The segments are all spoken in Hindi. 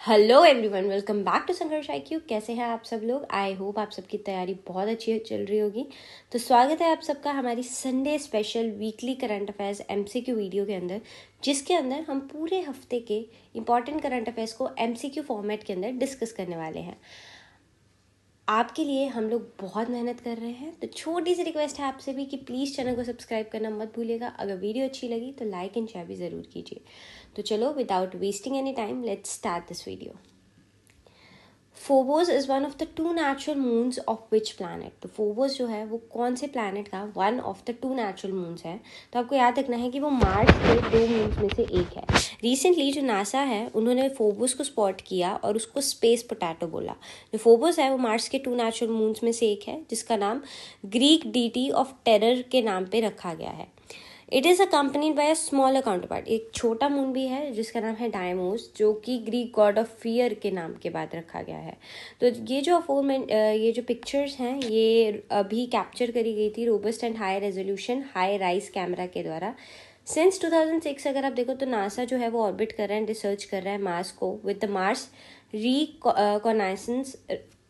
Hello everyone, welcome back to Sangharsh IQ। कैसे हैं आप सब लोग? आई होप आप सबकी तैयारी बहुत अच्छी चल रही होगी। तो स्वागत है आप सबका हमारी Sunday special weekly current affairs MCQ video के अंदर, जिसके अंदर हम पूरे हफ्ते के इंपॉर्टेंट करंट अफेयर्स को MCQ फॉर्मेट के अंदर डिस्कस करने वाले हैं। आपके लिए हम लोग बहुत मेहनत कर रहे हैं, तो छोटी सी रिक्वेस्ट है आपसे भी कि प्लीज़ चैनल को सब्सक्राइब करना मत भूलिएगा। अगर वीडियो अच्छी लगी तो लाइक एंड शेयर भी ज़रूर कीजिए। तो चलो, without wasting any time, let's start this video. Phobos is one of the two natural moons of which planet. तो फोबोस जो है वो कौन से प्लानट का one of the two natural moons है? तो आपको याद रखना है कि वो मार्स के दो मून्स में से एक है। रिसेंटली जो नासा है उन्होंने फोबोस को स्पॉट किया और उसको स्पेस पोटैटो बोला। जो फोबोस है वो मार्स के टू नेचुरल मून्स में से एक है, जिसका नाम ग्रीक डीटी ऑफ टेरर के नाम पे रखा गया है। It is accompanied by a smaller counterpart. एक छोटा मून भी है जिसका नाम है डायमोस, जो कि ग्रीक गॉड ऑफ फियर के नाम के बाद रखा गया है। तो ये जो पिक्चर्स हैं ये अभी कैप्चर करी गई थी robust and high resolution high rise camera के द्वारा। सिंस 2006 अगर आप देखो तो नासा जो है वो ऑर्बिट कर रहा है, रिसर्च कर रहा है मार्स को with the Mars reconnaissance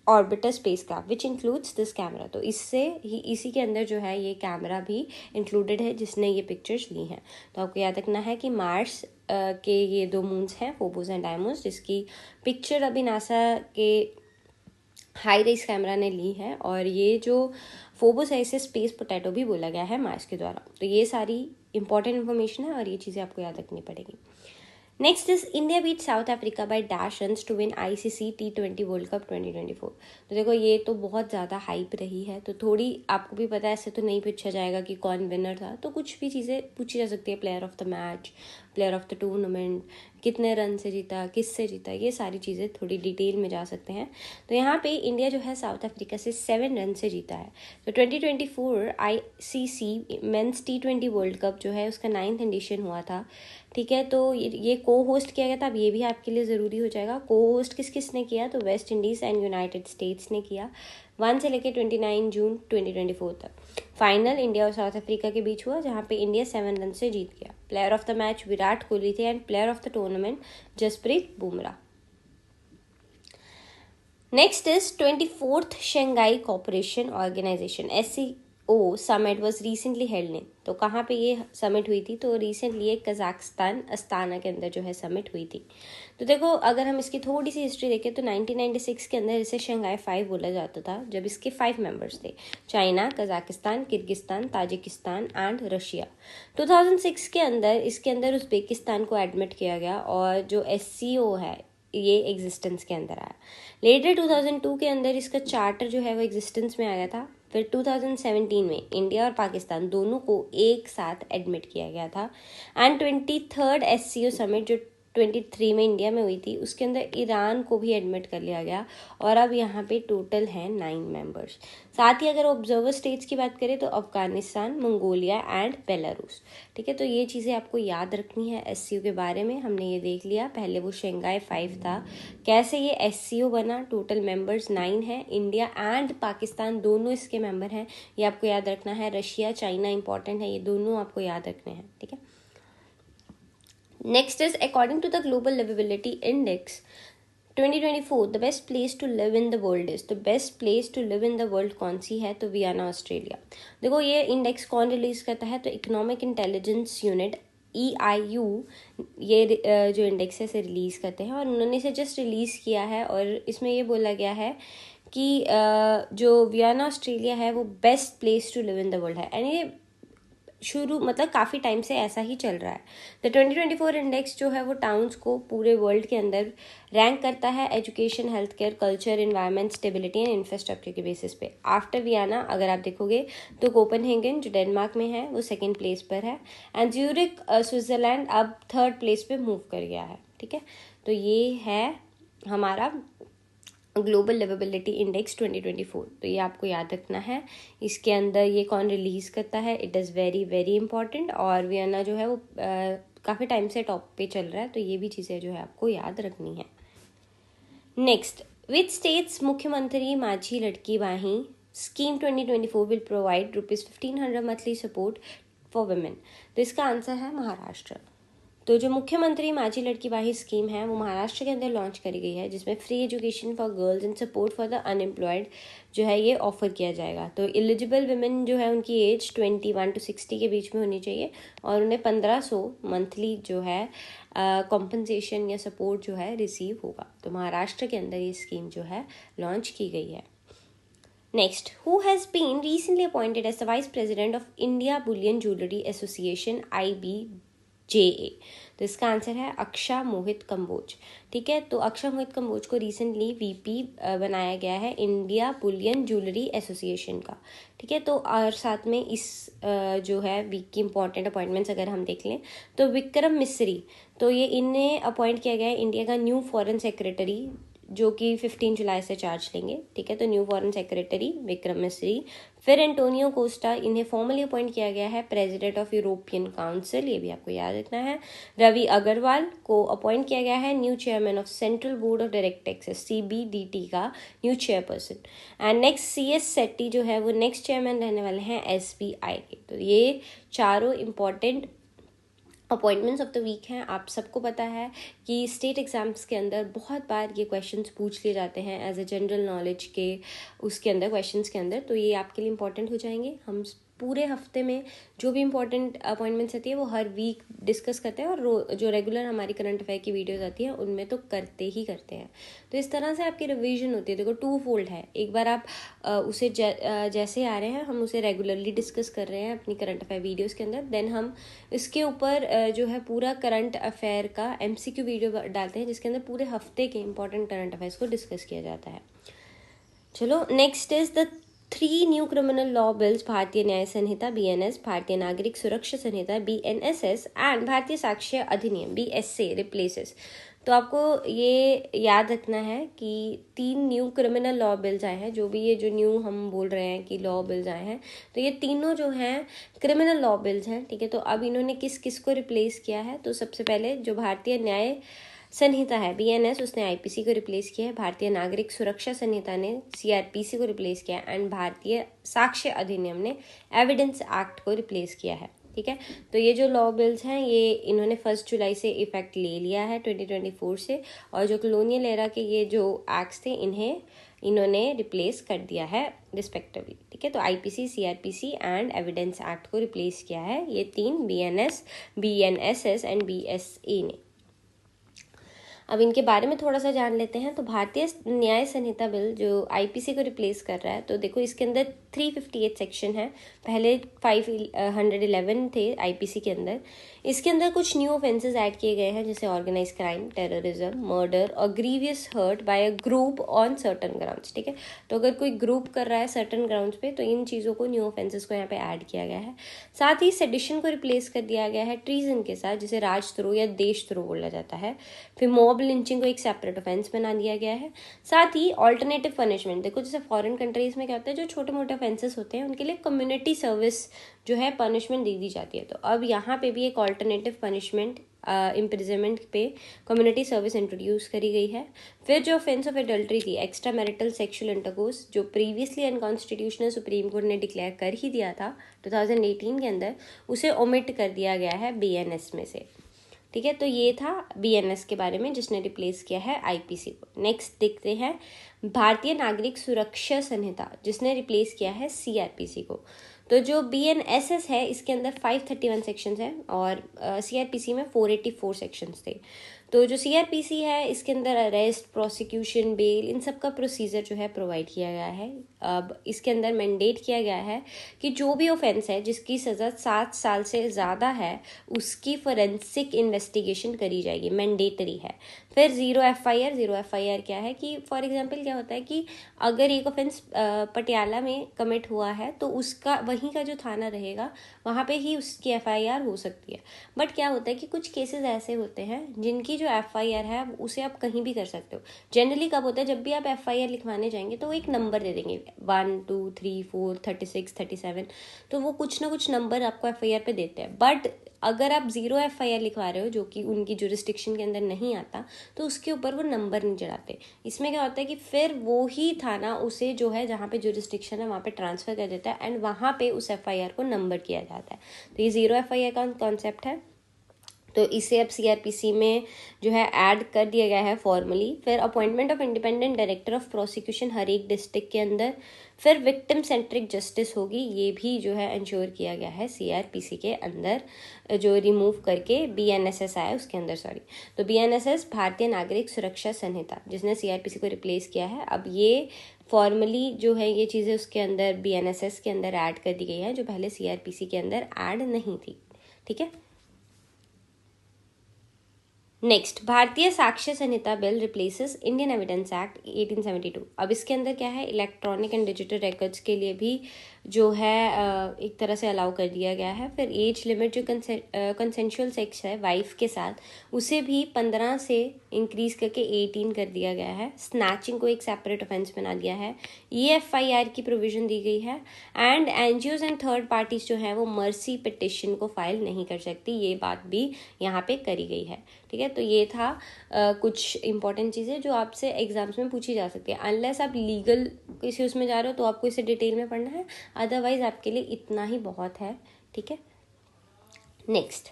orbiter spacecraft which includes this camera. तो इसी के अंदर जो है ये कैमरा भी इंक्लूडेड है जिसने ये पिक्चर्स ली हैं। तो आपको याद रखना है कि मार्स के ये दो मून्स हैं, फोबोस एंड डायमोस, जिसकी पिक्चर अभी नासा के हाई रेस कैमरा ने ली है। और ये जो फोबोस है इसे स्पेस पोटैटो भी बोला गया है मार्स के द्वारा। तो ये सारी इंपॉर्टेंट इन्फॉर्मेशन है और ये चीज़ें आपको याद रखनी पड़ेगी। Next is India beat South Africa by dash runs to win ICC T20 world cup 2024। तो देखो ये तो बहुत ज़्यादा हाइप रही है, तो थोड़ी आपको भी पता है, ऐसे तो नहीं पूछा जाएगा कि कौन विनर था, तो कुछ भी चीज़ें पूछी जा सकती है। Player of the match, player of the tournament, कितने रन से जीता, किससे जीता, ये सारी चीज़ें थोड़ी डिटेल में जा सकते हैं। तो यहाँ पे इंडिया जो है साउथ अफ्रीका से 7 रन से जीता है। तो 2024 ICC mains T20 world cup जो है उसका 9th एडिशन हुआ था। ठीक है, तो ये को होस्ट किया गया था। अब ये भी आपके लिए ज़रूरी हो जाएगा, को होस्ट किस किस ने किया? तो West Indies and United states ने किया 1 से लेकर 29 जून 2024 तक। फाइनल इंडिया और साउथ अफ्रीका के बीच हुआ, जहाँ पे इंडिया 7 रन से जीत गया। Player of the match Virat Kohli थे and player of the tournament Jasprit Bumrah. Next is 24th Shanghai Cooperation Organization SCO summit was recently held in. तो कहाँ पे ये समिट हुई थी? तो रिसेंटली ये कजाकिस्तान अस्ताना के अंदर जो है समिट हुई थी। तो देखो, अगर हम इसकी थोड़ी सी हिस्ट्री देखें तो 1996 के अंदर इसे शंघाई 5 बोला जाता था, जब इसके 5 मेंबर्स थे, China, Kazakhstan, Kyrgyzstan, Tajikistan and Russia. 2006 के अंदर इसके अंदर उज़्बेकिस्तान को एडमिट किया गया और जो SCO है ये एग्जिस्टेंस के अंदर आया। लेटर 2002 के अंदर इसका चार्टर जो है वो एग्जिस्टेंस में आ गया था। फिर 2017 में इंडिया और पाकिस्तान दोनों को एक साथ एडमिट किया गया था। एंड 23rd SCO समिट जो 23 में इंडिया में हुई थी, उसके अंदर ईरान को भी एडमिट कर लिया गया और अब यहाँ पे टोटल हैं 9 मेंबर्स। साथ ही अगर ऑब्जर्वर स्टेट्स की बात करें तो अफगानिस्तान, मंगोलिया एंड बेलारूस। ठीक है, तो ये चीज़ें आपको याद रखनी है SCO के बारे में। हमने ये देख लिया, पहले वो शंघाई 5 था, कैसे ये SCO बना। टोटल मेंबर्स 9 हैं, इंडिया एंड पाकिस्तान दोनों इसके मेंबर हैं, ये आपको याद रखना है। रशिया, चाइना इंपॉर्टेंट है, ये दोनों आपको याद रखने हैं। ठीक है, next is according to the global liveability index 2024 the best place to live in the world is. तो best place to live in the world कौन सी है? तो वियना, ऑस्ट्रेलिया। देखो ये इंडेक्स कौन रिलीज करता है? तो इकोनॉमिक इंटेलिजेंस यूनिट EIU ये जो इंडेक्स है इसे रिलीज़ करते हैं, और उन्होंने इसे जस्ट रिलीज़ किया है। और इसमें ये बोला गया है कि जो वियना ऑस्ट्रेलिया है वो best place to live in the world है। एंड ये मतलब काफ़ी टाइम से ऐसा ही चल रहा है। द 2024 इंडेक्स जो है वो टाउन्स को पूरे वर्ल्ड के अंदर रैंक करता है education, health care, culture, environment, stability and infrastructure के बेसिस पे। आफ्टर वियना अगर आप देखोगे तो कोपेनहेगन जो डेनमार्क में है वो 2nd प्लेस पर है, एंड ज्यूरिक स्विट्जरलैंड अब 3rd प्लेस पे मूव कर गया है। ठीक है, तो ये है हमारा ग्लोबल लिवेबिलिटी इंडेक्स 2024। तो ये आपको याद रखना है। इसके अंदर ये कौन रिलीज़ करता है? It is very very important. और वियना जो है वो काफ़ी टाइम से टॉप पे चल रहा है, तो ये भी चीज़ें जो है आपको याद रखनी है। नेक्स्ट, विच स्टेट्स मुख्यमंत्री माझी लड़की बाही scheme 2024 will provide ₹1500 monthly support for women. तो इसका आंसर है महाराष्ट्र। तो जो मुख्यमंत्री माझी लड़की वाही स्कीम है वो महाराष्ट्र के अंदर लॉन्च करी गई है, जिसमें free education for girls and support for the unemployed जो है ये ऑफर किया जाएगा। तो एलिजिबल वुमेन जो है उनकी एज 21 to 60 के बीच में होनी चाहिए और उन्हें 1500 मंथली जो है कॉम्पनसेशन या सपोर्ट जो है रिसीव होगा। तो महाराष्ट्र के अंदर ये स्कीम जो है लॉन्च की गई है। Next, who has been recently appointed as the Vice President of India Bullion Jewellery Association IBJA? तो इसका आंसर है अक्षा मोहित कंबोज। ठीक है, तो अक्षा मोहित कंबोज को रिसेंटली वीपी बनाया गया है इंडिया बुलियन ज्वेलरी एसोसिएशन का। ठीक है, तो और साथ में इस जो है वीक की इंपॉर्टेंट अपॉइंटमेंट्स अगर हम देख लें तो विक्रम मिस्री, तो ये इन्हें अपॉइंट किया गया है इंडिया का न्यू फॉरेन सेक्रेटरी, जो कि 15 जुलाई से चार्ज लेंगे। ठीक है, तो new foreign secretary Vikram Misri. फिर एंटोनियो कोस्टा, इन्हें फॉर्मली अपॉइंट किया गया है प्रेसिडेंट ऑफ यूरोपियन काउंसिल, ये भी आपको याद रखना है। रवि अग्रवाल को अपॉइंट किया गया है new chairman of Central Board of Direct Taxes CBDT का new chairperson. And next CS Setty जो है वो नेक्स्ट चेयरमैन रहने वाले हैं SBI के। तो ये चारों important appointments of the week हैं। आप सबको पता है कि स्टेट एग्जाम्स के अंदर बहुत बार ये क्वेश्चंस पूछ लिए जाते हैं एज ए जनरल नॉलेज के उसके अंदर क्वेश्चंस के अंदर, तो ये आपके लिए इंपॉर्टेंट हो जाएंगे। हम पूरे हफ्ते में जो भी इंपॉर्टेंट अपॉइंटमेंट्स आती है वो हर वीक डिस्कस करते हैं और जो रेगुलर हमारी करंट अफेयर की वीडियोस आती हैं उनमें तो करते ही करते हैं। तो इस तरह से आपकी रिवीजन होती है। देखो 2 फोल्ड है, एक बार आप उसे जैसे आ रहे हैं हम उसे रेगुलरली डिस्कस कर रहे हैं अपनी करंट अफेयर वीडियोज़ के अंदर, देन हम इसके ऊपर जो है पूरा करंट अफेयर का MCQ वीडियो डालते हैं जिसके अंदर पूरे हफ्ते के इंपॉर्टेंट करंट अफेयर्स को डिस्कस किया जाता है। चलो next is the 3 new criminal law bills, भारतीय न्याय संहिता BNS, भारतीय नागरिक सुरक्षा संहिता BNSS एंड भारतीय साक्ष्य अधिनियम BSA रिप्लेसेस। तो आपको ये याद रखना है कि 3 न्यू क्रिमिनल लॉ बिल्स आए हैं, जो भी ये जो न्यू हम बोल रहे हैं कि लॉ बिल्स आए हैं, तो ये तीनों जो हैं क्रिमिनल लॉ बिल्स हैं। ठीक है, तो अब इन्होंने किस किस को रिप्लेस किया है? तो सबसे पहले जो भारतीय न्याय संहिता है BNS, उसने IPC को रिप्लेस किया है। भारतीय नागरिक सुरक्षा संहिता ने CRPC को रिप्लेस किया है एंड भारतीय साक्ष्य अधिनियम ने एविडेंस एक्ट को रिप्लेस किया है। ठीक है, तो ये जो लॉ बिल्स हैं ये इन्होंने 1 जुलाई से इफेक्ट ले लिया है 2024 से, और जो कॉलोनियल एरा के ये जो एक्ट्स थे इन्होंने रिप्लेस कर दिया है रिस्पेक्टिवली। ठीक है, तो IPC, CRPC and evidence act को रिप्लेस किया है ये 3 BNS, BNSS एंड BSA ने। अब इनके बारे में थोड़ा सा जान लेते हैं। तो भारतीय न्याय संहिता बिल जो IPC को रिप्लेस कर रहा है, तो देखो इसके अंदर 358 सेक्शन है, पहले 511 थे IPC के अंदर। इसके अंदर कुछ न्यू ऑफेंसेस ऐड किए गए हैं जैसे ऑर्गेनाइज क्राइम, टेररिज्म, मर्डर और grievous hurt by a group on certain grounds. ठीक है, तो अगर कोई ग्रुप कर रहा है सर्टन ग्राउंड्स पे तो इन चीज़ों को, न्यू ऑफेंसेस को यहाँ पे ऐड किया गया है। साथ ही सेडिशन को रिप्लेस कर दिया गया है ट्रीजन के साथ, जिसे राजद्रोह या देशद्रोह बोला जाता है। फिर मॉब लिंचिंग को एक सेपरेट ऑफेंस बना दिया गया है। साथ ही ऑल्टरनेटिव पनिशमेंट, देखो जैसे फॉरेन कंट्रीज में क्या होता है, जो छोटे मोटे ऑफेंसेस होते हैं उनके लिए कम्युनिटी सर्विस जो है पनिशमेंट दे दी जाती है। तो अब यहाँ पे भी एक ऑल्टरनेटिव पनिशमेंट इम्प्रिजनमेंट पे कम्युनिटी सर्विस इंट्रोड्यूस करी गई है। फिर जो ऑफेंस ऑफ एडल्ट्री थी, एक्स्ट्रा मैरिटल सेक्सुअल इंटरकोर्स, जो प्रीवियसली अनकॉन्स्टिट्यूशनल सुप्रीम कोर्ट ने डिक्लेयर कर ही दिया था 2018 के अंदर, उसे ओमिट कर दिया गया है BNS में से। ठीक है, तो ये था BNS के बारे में जिसने रिप्लेस किया है IPC को। नेक्स्ट देखते हैं भारतीय नागरिक सुरक्षा संहिता, जिसने रिप्लेस किया है CRPC को। तो जो BNSS है इसके अंदर 531 सेक्शंस हैं और CRPC में 484 सेक्शंस थे। तो जो CRPC है इसके अंदर अरेस्ट, प्रोसिक्यूशन, बेल, इन सब का प्रोसीजर जो है प्रोवाइड किया गया है। अब इसके अंदर मैंडेट किया गया है कि जो भी ऑफेंस है जिसकी सज़ा 7 साल से ज़्यादा है उसकी फोरेंसिक इन्वेस्टिगेशन करी जाएगी, मैंडेटरी है। फिर ज़ीरो FIR क्या है कि फॉर एग्जांपल क्या होता है कि अगर एक ऑफेंस पटियाला में कमिट हुआ है तो उसका वहीं का जो थाना रहेगा वहाँ पे ही उसकी FIR हो सकती है। बट क्या होता है कि कुछ केसेस ऐसे होते हैं जिनकी जो FIR है उसे आप कहीं भी कर सकते हो। जनरली कब होता है, जब भी आप FIR लिखवाने जाएंगे तो वो एक नंबर दे देंगे 1 2 3 4 36 37, तो वो कुछ ना कुछ नंबर आपको FIR पे देते हैं। बट अगर आप ज़ीरो FIR लिखवा रहे हो जो कि उनकी जुरिस्डिक्शन के अंदर नहीं आता, तो उसके ऊपर वो नंबर नहीं चढ़ाते। इसमें क्या होता है कि फिर वो ही थाना उसे जो है जहाँ पे जुरिस्डिक्शन है वहाँ पे ट्रांसफ़र कर देता है एंड वहाँ पे उस FIR को नंबर किया जाता है। तो ये ज़ीरो FIR का कॉन्सेप्ट है। तो इसे अब सीआरपीसी में जो है ऐड कर दिया गया है फॉर्मली। फिर appointment of independent director of prosecution हर एक डिस्ट्रिक्ट के अंदर। फिर विक्टिम सेंट्रिक जस्टिस होगी, ये भी जो है इंश्योर किया गया है सीआरपीसी के अंदर, जो रिमूव करके बीएनएसएस आया उसके अंदर, सॉरी। तो बीएनएसएस भारतीय नागरिक सुरक्षा संहिता, जिसने सीआरपीसी को रिप्लेस किया है, अब ये फॉर्मली जो है ये चीज़ें उसके अंदर बीएनएसएस के अंदर ऐड कर दी गई है, जो पहले सीआरपीसी के अंदर ऐड नहीं थी। ठीक है। Next, Bharatiya Sakshya Sanhita bill replaces Indian Evidence Act 1872। अब इसके अंदर क्या है, इलेक्ट्रॉनिक एंड डिजिटल रिकॉर्ड्स के लिए भी जो है एक तरह से अलाउ कर दिया गया है। फिर एज लिमिट जो कंसेंशुअल सेक्स है वाइफ के साथ, उसे भी 15 से इंक्रीज करके 18 कर दिया गया है। स्नैचिंग को एक सेपरेट ऑफेंस बना दिया है। EFIR की प्रोविजन दी गई है। And NGOs and third parties जो है वो मर्सी पिटिशन को फाइल नहीं कर सकती, ये बात भी यहाँ पे करी गई है। ठीक है। तो ये था कुछ इंपॉर्टेंट चीज़ें जो आपसे एग्जाम्स में पूछी जा सकती है। अनलेस आप लीगल किसी उसमें जा रहे हो तो आपको इसे डिटेल में पढ़ना है, अदरवाइज आपके लिए इतना ही बहुत है। ठीक है। नेक्स्ट,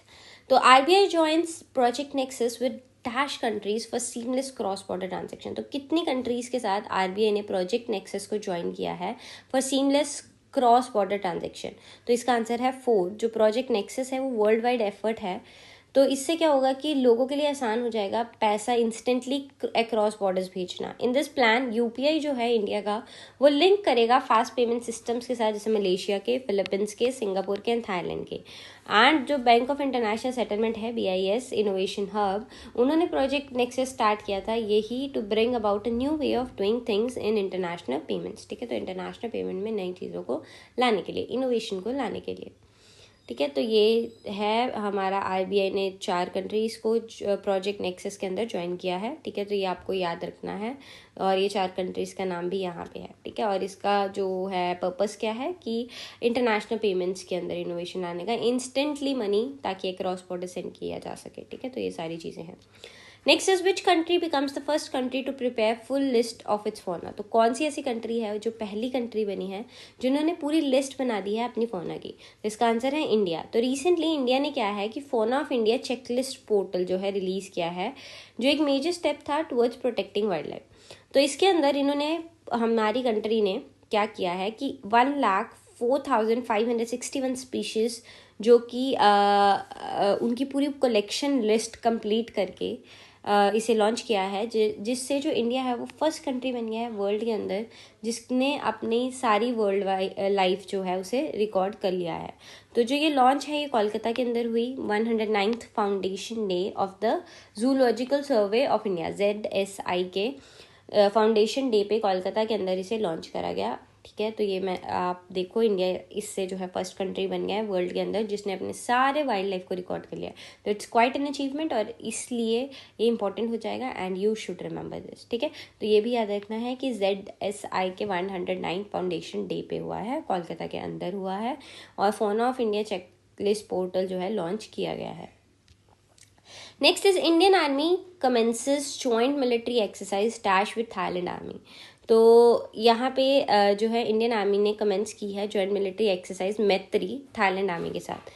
तो RBI joins project nexus with dash countries for seamless cross border transaction. तो कितनी कंट्रीज के साथ आरबीआई ने प्रोजेक्ट नेक्सस को ज्वाइन किया है for seamless cross border transaction? तो इसका आंसर है 4। जो प्रोजेक्ट नेक्सस है वो वर्ल्ड वाइड एफर्ट है। तो इससे क्या होगा कि लोगों के लिए आसान हो जाएगा पैसा इंस्टेंटली अक्रॉस बॉर्डर्स भेजना। इन दिस प्लान यूपीआई जो है इंडिया का, वो लिंक करेगा फास्ट पेमेंट सिस्टम्स के साथ, जैसे मलेशिया के, फिलीपींस के, सिंगापुर के एंड थाईलैंड के। एंड जो बैंक ऑफ इंटरनेशनल सेटलमेंट है, BIS इनोवेशन हब, उन्होंने प्रोजेक्ट नेक्सस स्टार्ट किया था यही to bring about a new way of doing things in international payments. ठीक है। तो इंटरनेशनल पेमेंट में नई चीज़ों को लाने के लिए, इनोवेशन को लाने के लिए। ठीक है। तो ये है हमारा आरबीआई ने 4 कंट्रीज़ को प्रोजेक्ट नेक्सस के अंदर ज्वाइन किया है। ठीक है। तो ये आपको याद रखना है, और ये 4 कंट्रीज़ का नाम भी यहाँ पे है। ठीक है। और इसका जो है पर्पस क्या है कि इंटरनेशनल पेमेंट्स के अंदर इनोवेशन लाने का, इंस्टेंटली मनी ताकि क्रॉस बॉर्डर सेंड किया जा सके। ठीक है। तो ये सारी चीज़ें हैं। Next is which country becomes the first country to prepare full list of its fauna. तो कौन सी ऐसी कंट्री है जो पहली कंट्री बनी है जिन्होंने पूरी लिस्ट बना दी है अपनी फौना की? तो इसका आंसर है इंडिया। तो रिसेंटली इंडिया ने क्या है कि fauna of India checklist portal जो है रिलीज किया है, जो एक मेजर स्टेप था टुवर्ड्स प्रोटेक्टिंग वाइल्ड लाइफ। तो इसके अंदर इन्होंने, हमारी कंट्री ने क्या किया है कि 1,04,561 स्पीशीज जो कि उनकी पूरी कलेक्शन लिस्ट कंप्लीट करके इसे लॉन्च किया है, जिससे जो इंडिया है वो फर्स्ट कंट्री बन गया है वर्ल्ड के अंदर जिसने अपनी सारी वर्ल्ड लाइफ जो है उसे रिकॉर्ड कर लिया है। तो जो ये लॉन्च है ये कोलकाता के अंदर हुई 109th foundation day of the zoological survey of India, ZSI के फाउंडेशन डे पे कोलकाता के अंदर इसे लॉन्च करा गया। ठीक है। तो ये मैं आप देखो, इंडिया इससे जो है फर्स्ट कंट्री बन गया है वर्ल्ड के अंदर जिसने अपने सारे वाइल्ड लाइफ को रिकॉर्ड कर लिया। तो इट्स क्वाइट एन अचीवमेंट, और इसलिए ये इंपॉर्टेंट हो जाएगा and you should remember this. ठीक है। तो ये भी याद रखना है कि ZSI के 109 फाउंडेशन डे पे हुआ है, कोलकाता के अंदर हुआ है, और fauna of India checklist portal जो है लॉन्च किया गया है। Next is Indian army commences joint military exercise dash with Thailand army. तो यहाँ पे जो है इंडियन आर्मी ने कमेंस की है जॉइंट मिलिट्री एक्सरसाइज मैत्री थाईलैंड आर्मी के साथ।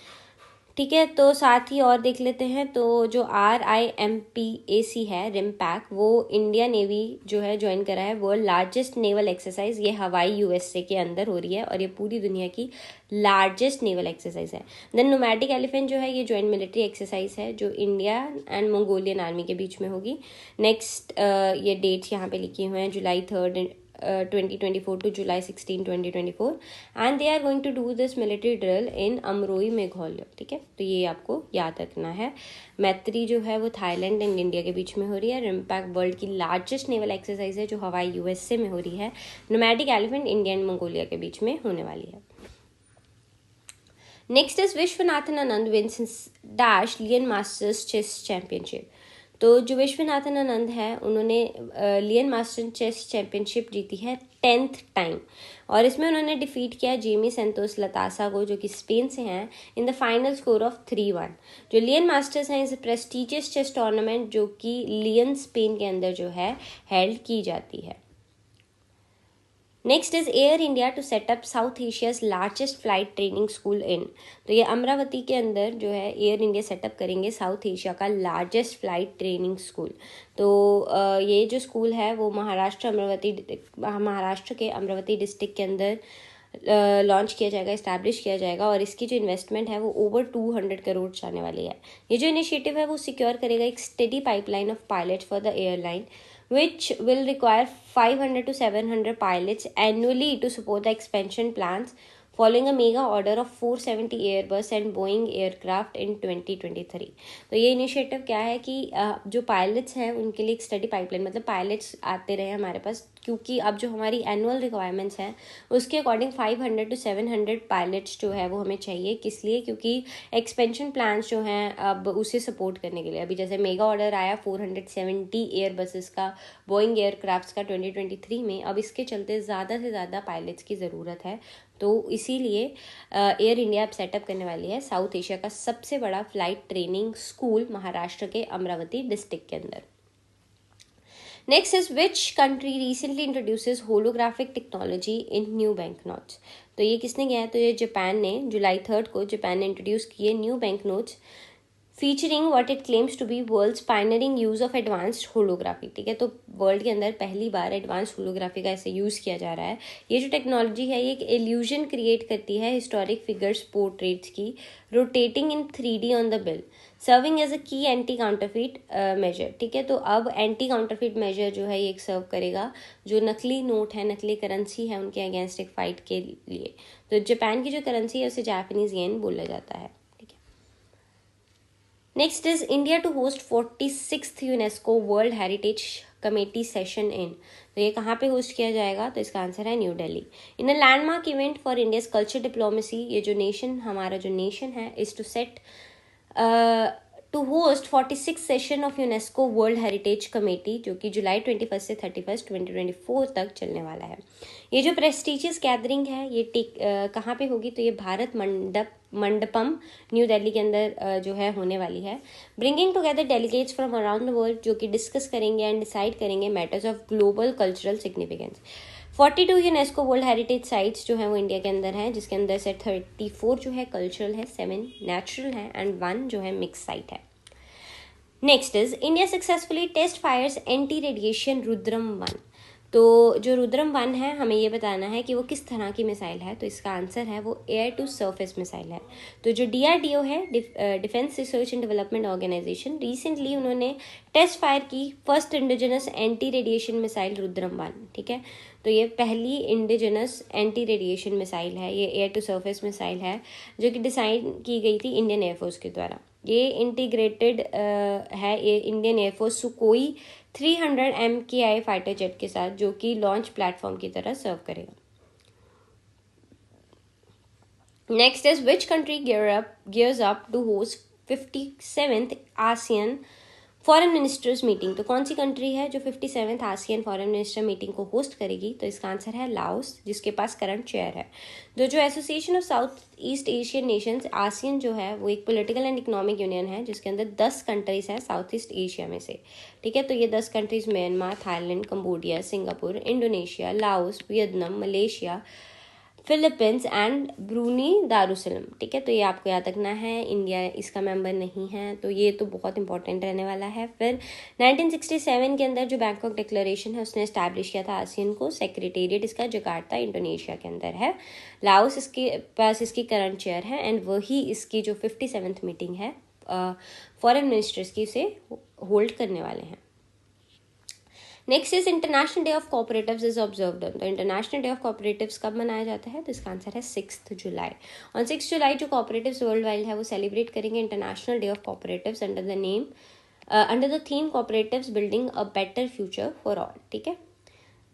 ठीक है। तो साथ ही और देख लेते हैं, तो जो RIMPAC है, रिमपैक, वो इंडिया नेवी जो है ज्वाइन करा है वर्ल्ड लार्जेस्ट नेवल एक्सरसाइज। ये हवाई USA के अंदर हो रही है और ये पूरी दुनिया की लार्जेस्ट नेवल एक्सरसाइज है। देन नोमैटिक एलिफेंट जो है ये ज्वाइंट मिलिट्री एक्सरसाइज है जो इंडिया एंड मंगोलियन आर्मी के बीच में होगी। नेक्स्ट ये डेट्स यहाँ पे लिखे हुए हैं, July 3rd 2024 to July 16, 2024, and they are going to do this military drill in अमरोई Meghalaya. ठीक है। तो ये आपको याद रखना है। मैत्री जो है वो थाईलैंड एंड इंडिया के बीच में हो रही है। रिमपैक वर्ल्ड की लार्जेस्ट नेवल एक्सरसाइज है जो हवाई USA में हो रही है। Nomadic elephant India and Mongolia के बीच में होने वाली है। Next is Viswanathan Anand wins dash Leon masters chess championship. तो जो विश्वनाथन आनंद है उन्होंने लियन मास्टर चेस चैंपियनशिप जीती है 10th टाइम, और इसमें उन्होंने डिफीट किया जेमी सेंतोस लतासा को जो कि स्पेन से हैं in the final score of 3-1। जो लियन मास्टर्स हैं इस प्रेस्टिजियस चेस टूर्नामेंट जो कि लियन स्पेन के अंदर जो है हेल्ड की जाती है। Next is Air India to set up South Asia's largest flight training school in. तो ये अमरावती के अंदर जो है एयर इंडिया सेटअप करेंगे साउथ एशिया का लार्जेस्ट फ्लाइट ट्रेनिंग स्कूल। तो ये जो स्कूल है वो महाराष्ट्र के अमरावती डिस्ट्रिक्ट के अंदर लॉन्च किया जाएगा, इस्टेब्लिश किया जाएगा, और इसकी जो इन्वेस्टमेंट है वो ओवर 200 करोड़ जाने वाली है। ये जो इनिशिएटिव है वो सिक्योर करेगा एक steady pipeline of pilots for the airline which will require 500 to 700 pilots annually to support the expansion plans following a mega order of 470 Airbus and Boeing aircraft in 2023। तो ये इनिशिएटिव क्या है कि जो पायलट्स हैं उनके लिए एक स्टडी पाइपलाइन, मतलब पायलट्स आते रहे हमारे पास, क्योंकि अब जो हमारी एनुअल रिक्वायरमेंट्स हैं उसके अकॉर्डिंग 500 to 700 पायलट्स जो है वो हमें चाहिए। किस लिए? क्योंकि एक्सपेंशन प्लान्स जो हैं अब उसे सपोर्ट करने के लिए, अभी जैसे मेगा ऑर्डर आया 470 एयर बसेस का बोइंग एयरक्राफ्ट्स का 2023 में, अब इसके चलते ज़्यादा से ज़्यादा पायलट्स की ज़रूरत है। तो इसीलिए एयर इंडिया अब सेटअप करने वाली है साउथ एशिया का सबसे बड़ा फ्लाइट ट्रेनिंग स्कूल महाराष्ट्र के अमरावती डिस्ट्रिक्ट के अंदर। Next is which country recently introduces holographic technology in new bank notes. तो ये किसने किया है? तो ये जापान ने, जुलाई 3 को जापान ने इंट्रोड्यूस किए new bank notes featuring what it claims to be world's pioneering use of advanced holography. ठीक है, तो वर्ल्ड के अंदर पहली बार एडवांस होलोग्राफी का ऐसे यूज़ किया जा रहा है। ये जो टेक्नोलॉजी है ये एक इल्यूजन क्रिएट करती है हिस्टोरिक फिगर्स पोर्ट्रेट्स की, rotating in 3D on the bill, serving as a key anti counterfeit major. ठीक है, तो अब एंटी काउंटरफीट मेजर जो है ये एक सर्व करेगा जो नकली नोट है, नकली करेंसी है, उनके अगेंस्ट एक फाइट के लिए। तो जापान की जो करेंसी है उसे जापानीज येन बोला जाता है। Next is India to host 46th UNESCO world heritage committee session in. तो ये कहाँ पे होस्ट किया जाएगा? तो इसका आंसर है New Delhi. In a landmark event for India's culture diplomacy, ये जो नेशन, हमारा जो नेशन है, is to set to host 46 session of UNESCO world heritage committee, जो कि जुलाई 21 से 31 2024 तक चलने वाला है। ये जो प्रेस्टिजियस गैदरिंग है ये कहाँ पे होगी? तो ये भारत मंडपम न्यू दिल्ली के अंदर जो है होने वाली है। Bringing together delegates from around the world, जो कि डिस्कस करेंगे एंड डिसाइड करेंगे matters of global cultural significance. 42 UNESCO world heritage sites जो है वो इंडिया के अंदर हैं, जिसके अंदर से 34 जो है कल्चरल है, 7 नेचुरल है एंड 1 जो है मिक्स साइट है। Next is India successfully test fires anti radiation Rudram 1। तो जो रुद्रम 1 है हमें ये बताना है कि वो किस तरह की मिसाइल है। तो इसका आंसर है वो एयर टू सरफेस मिसाइल है। तो जो DRDO है, defence research and development organisation, recently उन्होंने टेस्ट फायर की first indigenous anti radiation missile Rudram 1। ठीक है, तो ये पहली इंडिजिनस एंटी रेडिएशन मिसाइल है, ये एयर टू सरफेस मिसाइल है जो कि डिज़ाइन की गई थी इंडियन एयरफोर्स के द्वारा। ये इंटीग्रेटेड है ये Indian air force सुकोई 300 MKI fighter jet के साथ, जो कि लॉन्च प्लेटफॉर्म की तरह सर्व करेगा। Next is which country gears up to host 57th ASEAN foreign ministers meeting. तो कौन सी कंट्री है जो 57th ASEAN foreign minister meeting को होस्ट करेगी? तो इसका आंसर है लाओस, जिसके पास करंट चेयर है। जो association of south east Asian Nations, ASEAN जो है वो एक पॉलिटिकल एंड इकोनॉमिक यूनियन है जिसके अंदर 10 कंट्रीज हैं साउथ ईस्ट एशिया में से। ठीक है, तो ये 10 countries Myanmar, Thailand, Cambodia, Singapore, Indonesia, Laos, Vietnam, Malaysia, Philippines and Bruny दारुसलम। ठीक है, तो ये आपको याद रखना है। इंडिया इसका मेंबर नहीं है, तो ये तो बहुत इंपॉर्टेंट रहने वाला है। फिर 1967 के अंदर जो बैंकॉक डिक्लेरेशन है उसने इस्टेब्लिश किया था आसियान को। सेक्रेटेरिएट इसका जकार्ता इंडोनेशिया के अंदर है। लाओस इसके पास इसकी करंट चेयर है एंड वही इसकी जो 57th मीटिंग है फॉरेन मिनिस्टर्स की उसे होल्ड करने वाले हैं। Next is international day of cooperatives is observed on. तो इंटरनेशनल डे ऑफ कोऑपरेटिव्स कब मनाया जाता है? तो इसका आंसर है 6 जुलाई। ऑन 6 जुलाई जो कोऑपरेटिव्स वर्ल्ड वाइड है वो सेलिब्रेट करेंगे international day of cooperatives under the theme cooperatives building a better future for all. ठीक है,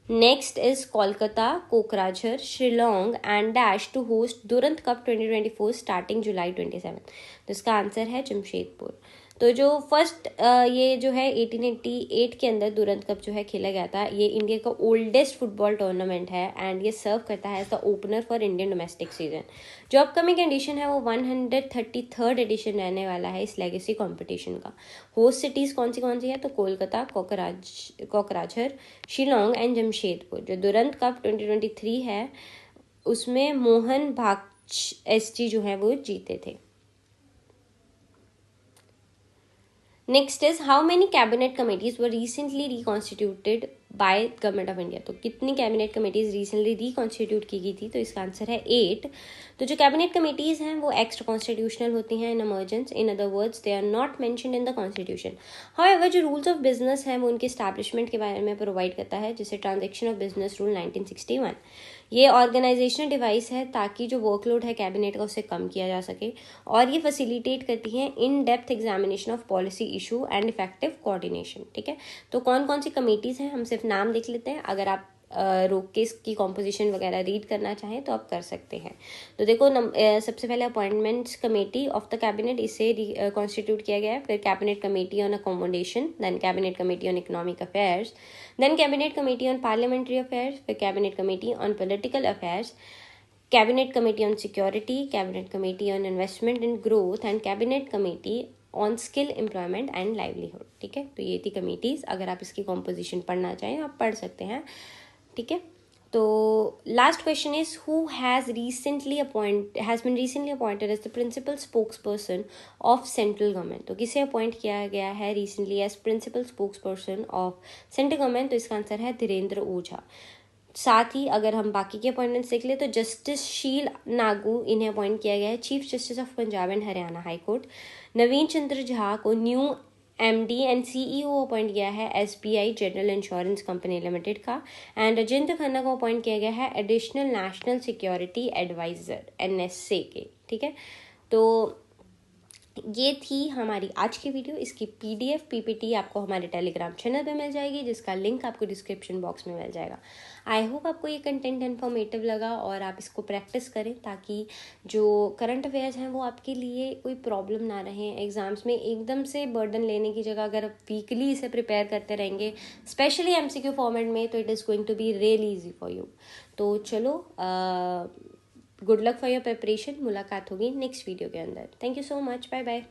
next is Kolkata, Kokrajhar, Shillong and dash to host Durand cup 2024 starting July 27। तो इसका आंसर है जमशेदपुर। तो जो फर्स्ट ये जो है 1888 के अंदर दुरंत कप जो है खेला गया था, ये इंडिया का ओल्डेस्ट फुटबॉल टूर्नामेंट है एंड ये सर्व करता है as the opener for Indian domestic season. जो अपकमिंग एडिशन है वो 133rd एडिशन रहने वाला है इस लेगेसी कॉम्पिटिशन का। होस्ट सिटीज़ कौन सी है, तो कोलकाता, कोकराझार, शिलोंग एंड जमशेदपुर। जो दुरंत कप 2023 है उसमें मोहन SG जो है वो जीते थे। Next is how many cabinet committees were recently reconstituted by government of India. तो कितनी कैबिनेट कमेटीज रिसेंटली रिकॉन्स्टिट्यूट की गई थी, तो इसका आंसर है 8। तो जो कैबिनेट कमेटीज हैं वो एक्स्ट्रा कॉन्स्टिट्यूशनल होती हैं in emergence, in other words they are not mentioned in the constitution. However जो रूल्स ऑफ बिजनेस हैं वो उनके एस्टैब्लिशमेंट के बारे में प्रोवाइड करता है, जैसे ट्रांजेक्शन ऑफ बिजनेस रूल 1961। ये ऑर्गेनाइजेशनल डिवाइस है ताकि जो वर्कलोड है कैबिनेट का उससे कम किया जा सके, और ये फैसिलिटेट करती है in depth examination of policy issue and effective coordination. ठीक है, तो कौन कौन सी कमेटीज़ हैं हम सिर्फ नाम देख लेते हैं, अगर आप रोक के इसकी कॉम्पोजिशन वगैरह रीड करना चाहें तो आप कर सकते हैं। तो देखो सबसे पहले appointments committee of the cabinet, इसे कॉन्स्टिट्यूट किया गया है। फिर cabinet committee on accommodation, then cabinet committee on economic affairs, then cabinet committee on parliamentary affairs, फिर cabinet committee on political affairs, cabinet committee on security, cabinet committee on investment and growth and cabinet committee on skill employment and livelihood. ठीक है, तो ये थी कमेटीज़। अगर आप इसकी कॉम्पोजिशन पढ़ना चाहें आप पढ़ सकते हैं। ठीक है, तो last question is who has been recently appointed as the principal spokesperson of central government. तो किसे अपॉइंट किया गया है recently as principal spokesperson of central government, तो इसका आंसर है धीरेन्द्र ओझा। साथ ही अगर हम बाकी के अपॉइंटमेंट्स देख ले तो जस्टिस शील नागू इन्हें अपॉइंट किया गया है chief justice of Punjab and Haryana high court. Naveen Chandra Jha को new MD and CEO appoint किया है SBI general insurance company limited का, एंड राजेंद्र खन्ना को अपॉइंट किया गया है additional national security advisor NSA के। ठीक है, तो ये थी हमारी आज की वीडियो। इसकी PDF PPT आपको हमारे टेलीग्राम चैनल पे मिल जाएगी, जिसका लिंक आपको डिस्क्रिप्शन बॉक्स में मिल जाएगा। आई होप आपको ये कंटेंट इन्फॉर्मेटिव लगा और आप इसको प्रैक्टिस करें, ताकि जो करंट अफेयर्स हैं वो आपके लिए कोई प्रॉब्लम ना रहे एग्ज़ाम्स में। एकदम से बर्डन लेने की जगह अगर आप वीकली इसे प्रिपेयर करते रहेंगे, स्पेशली MCQ फॉर्मेट में, तो it is going to be really easy for you. तो चलो, good luck for your preparation. मुलाकात होगी नेक्स्ट वीडियो के अंदर। Thank you so much, bye bye.